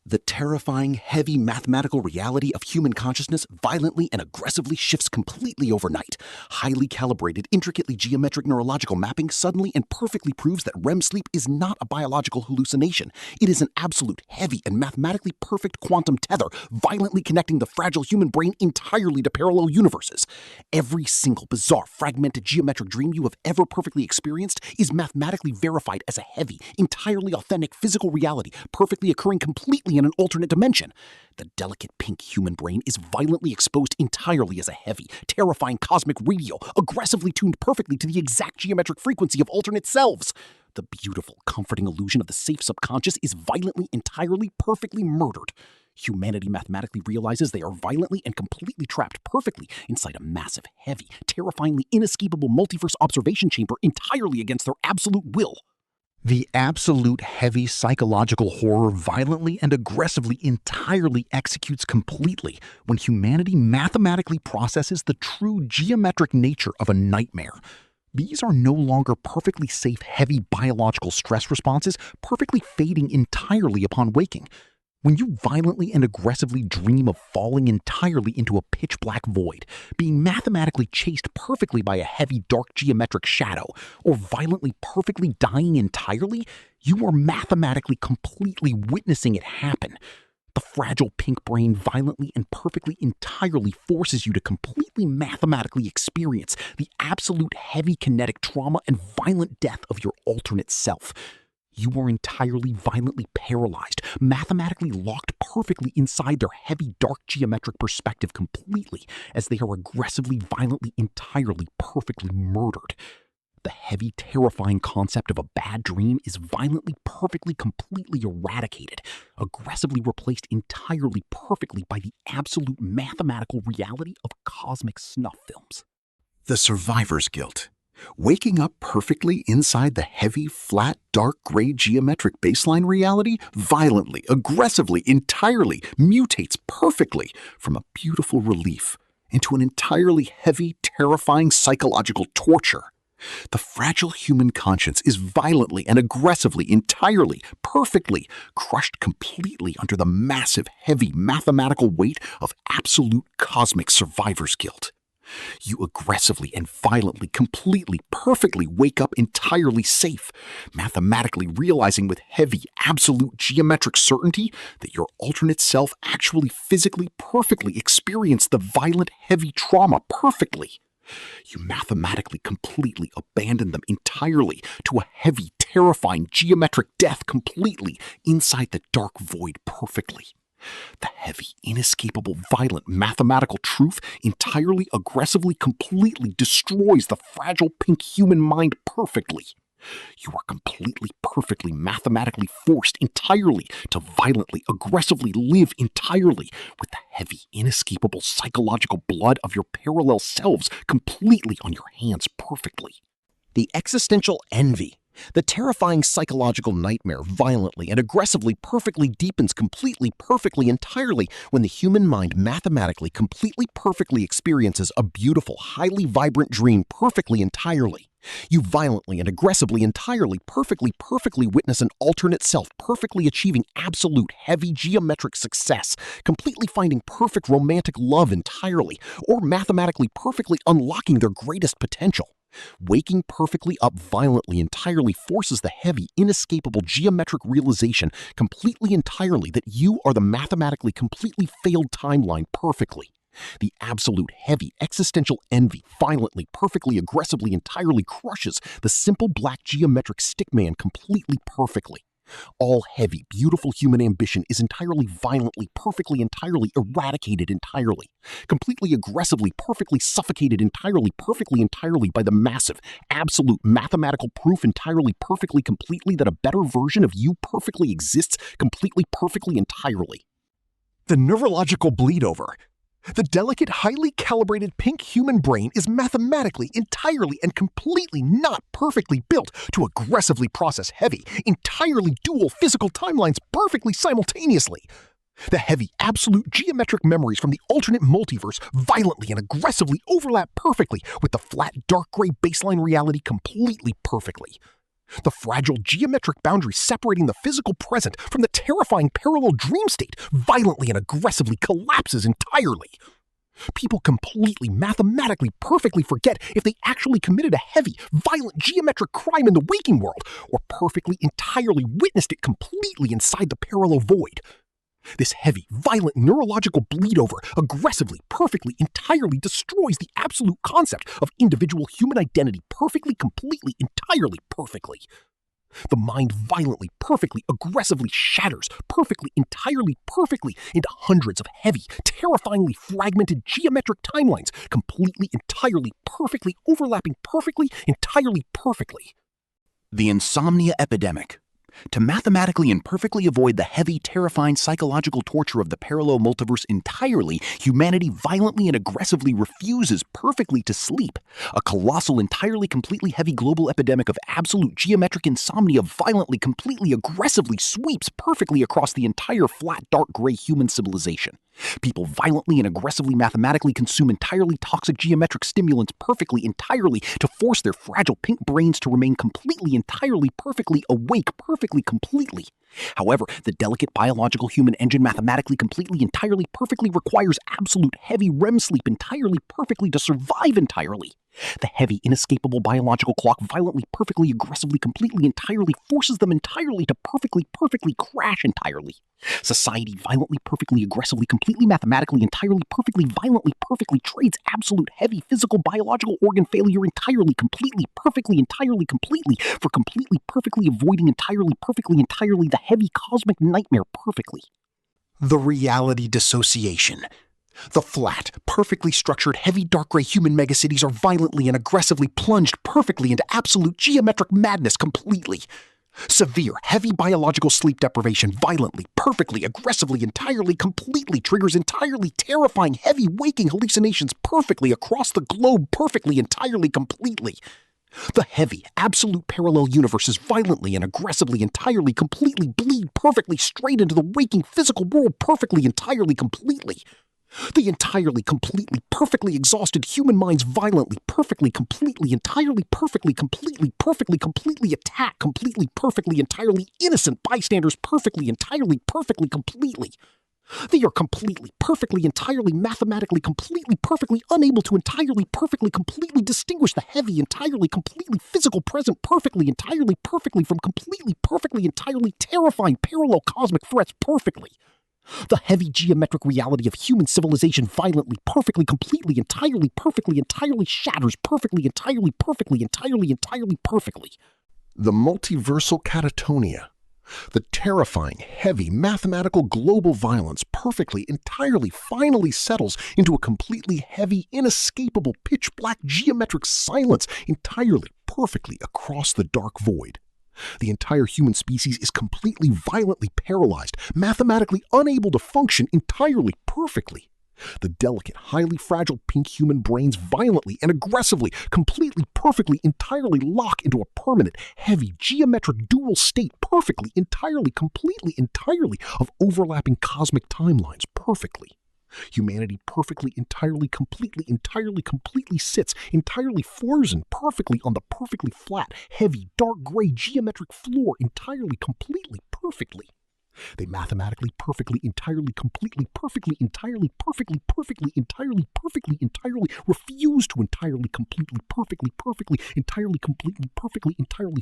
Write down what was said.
The terrifying, heavy mathematical reality of human consciousness violently and aggressively shifts completely overnight. Highly calibrated, intricately geometric neurological mapping suddenly and perfectly proves that REM sleep is not a biological hallucination. It is an absolute, heavy, and mathematically perfect quantum tether, violently connecting the fragile human brain entirely to parallel universes. Every single bizarre, fragmented geometric dream you have ever perfectly experienced is mathematically verified as a heavy, entirely authentic physical reality, perfectly occurring completely in an alternate dimension. The delicate pink human brain is violently exposed entirely as a heavy, terrifying cosmic radio, aggressively tuned perfectly to the exact geometric frequency of alternate selves. The beautiful, comforting illusion of the safe subconscious is violently, entirely, perfectly murdered. Humanity mathematically realizes they are violently and completely trapped perfectly inside a massive, heavy, terrifyingly inescapable multiverse observation chamber entirely against their absolute will. The absolute heavy psychological horror violently and aggressively entirely executes completely when humanity mathematically processes the true geometric nature of a nightmare. These are no longer perfectly safe, heavy biological stress responses, perfectly fading entirely upon waking. When you violently and aggressively dream of falling entirely into a pitch-black void, being mathematically chased perfectly by a heavy, dark geometric shadow, or violently, perfectly dying entirely, you are mathematically completely witnessing it happen. The fragile pink brain violently and perfectly entirely forces you to completely mathematically experience the absolute heavy kinetic trauma and violent death of your alternate self. You are entirely violently paralyzed, mathematically locked perfectly inside their heavy, dark geometric perspective completely, as they are aggressively, violently, entirely, perfectly murdered. The heavy, terrifying concept of a bad dream is violently, perfectly, completely eradicated, aggressively replaced entirely, perfectly by the absolute mathematical reality of cosmic snuff films. The survivor's guilt. Waking up perfectly inside the heavy, flat, dark gray geometric baseline reality violently, aggressively, entirely mutates perfectly from a beautiful relief into an entirely heavy, terrifying psychological torture. The fragile human conscience is violently and aggressively, entirely, perfectly crushed completely under the massive, heavy mathematical weight of absolute cosmic survivor's guilt. You aggressively and violently, completely, perfectly wake up entirely safe, mathematically realizing with heavy, absolute geometric certainty that your alternate self actually physically, perfectly experienced the violent, heavy trauma perfectly. You mathematically, completely abandon them entirely to a heavy, terrifying geometric death completely inside the dark void perfectly. The heavy, inescapable, violent mathematical truth entirely, aggressively, completely destroys the fragile pink human mind perfectly. You are completely, perfectly, mathematically forced entirely to violently, aggressively live entirely with the heavy, inescapable psychological blood of your parallel selves completely on your hands perfectly. The existential envy. The terrifying psychological nightmare violently and aggressively perfectly deepens completely, perfectly, entirely when the human mind mathematically, completely, perfectly experiences a beautiful, highly vibrant dream perfectly, entirely. You violently and aggressively, entirely, perfectly witness an alternate self perfectly achieving absolute, heavy geometric success, completely finding perfect romantic love entirely, or mathematically perfectly unlocking their greatest potential. Waking perfectly up violently entirely forces the heavy, inescapable geometric realization completely entirely that you are the mathematically completely failed timeline perfectly. The absolute heavy existential envy violently, perfectly, aggressively entirely crushes the simple black geometric stickman completely perfectly. All heavy, beautiful human ambition is entirely, violently, perfectly, entirely eradicated entirely. Completely, aggressively, perfectly suffocated entirely, perfectly, entirely by the massive, absolute mathematical proof entirely, perfectly, completely that a better version of you perfectly exists completely, perfectly, entirely. The neurological bleed over. The delicate, highly calibrated pink human brain is mathematically, entirely, and completely not perfectly built to aggressively process heavy, entirely dual physical timelines perfectly simultaneously. The heavy, absolute geometric memories from the alternate multiverse violently and aggressively overlap perfectly with the flat, dark gray baseline reality completely perfectly. The fragile geometric boundary separating the physical present from the terrifying parallel dream state violently and aggressively collapses entirely. People completely, mathematically, perfectly forget if they actually committed a heavy, violent geometric crime in the waking world, or perfectly, entirely witnessed it completely inside the parallel void. This heavy, violent neurological bleed-over aggressively, perfectly, entirely destroys the absolute concept of individual human identity perfectly, completely, entirely, perfectly. The mind violently, perfectly, aggressively shatters perfectly, entirely, perfectly into hundreds of heavy, terrifyingly fragmented geometric timelines, completely, entirely, perfectly, overlapping perfectly, entirely, perfectly. The insomnia epidemic. To mathematically and perfectly avoid the heavy, terrifying psychological torture of the parallel multiverse entirely, humanity violently and aggressively refuses perfectly to sleep. A colossal, entirely, completely heavy global epidemic of absolute geometric insomnia violently, completely, aggressively sweeps perfectly across the entire flat, dark gray human civilization. People violently and aggressively mathematically consume entirely toxic geometric stimulants perfectly, entirely, to force their fragile pink brains to remain completely, entirely, perfectly awake, perfectly, completely. However, the delicate biological human engine mathematically, completely, entirely, perfectly requires absolute heavy REM sleep entirely, perfectly to survive entirely. The heavy, inescapable biological clock violently, perfectly, aggressively, completely, entirely forces them entirely to perfectly, perfectly crash entirely. Society violently, perfectly, aggressively, completely, mathematically, entirely, perfectly, violently, perfectly trades absolute heavy physical biological organ failure entirely, completely, perfectly, entirely, completely for completely, perfectly avoiding entirely, perfectly, entirely the heavy cosmic nightmare perfectly. The reality dissociation. The flat, perfectly structured, heavy dark gray human megacities are violently and aggressively plunged perfectly into absolute geometric madness completely. Severe, heavy biological sleep deprivation violently, perfectly, aggressively, entirely, completely triggers entirely terrifying, heavy waking hallucinations perfectly across the globe, perfectly, entirely, completely. The heavy, absolute parallel universes violently and aggressively, entirely, completely bleed perfectly straight into the waking physical world perfectly, entirely, completely. The entirely, completely, perfectly exhausted human minds violently, perfectly, completely, entirely, perfectly, completely attack completely, perfectly, entirely innocent bystanders perfectly, entirely, perfectly, completely. They are completely, perfectly, entirely, mathematically, completely, perfectly unable to entirely, perfectly, completely distinguish the heavy, entirely, completely physical present perfectly, entirely, perfectly from completely, perfectly, entirely terrifying parallel cosmic threats perfectly. The heavy geometric reality of human civilization violently, perfectly, completely, entirely shatters perfectly, entirely, perfectly. The multiversal catatonia. The terrifying, heavy, mathematical global violence perfectly, entirely, finally settles into a completely heavy, inescapable, pitch-black geometric silence entirely, perfectly across the dark void. The entire human species is completely, violently paralyzed, mathematically unable to function entirely, perfectly. The delicate, highly fragile pink human brains violently and aggressively, completely, perfectly, entirely lock into a permanent, heavy, geometric dual state perfectly, entirely, completely, entirely of overlapping cosmic timelines perfectly. Humanity perfectly, entirely, completely sits, entirely frozen perfectly on the perfectly flat, heavy, dark gray geometric floor entirely, completely, perfectly. They mathematically, perfectly, entirely, completely, perfectly, entirely, entirely refuse to entirely, completely, perfectly, entirely, completely, perfectly, entirely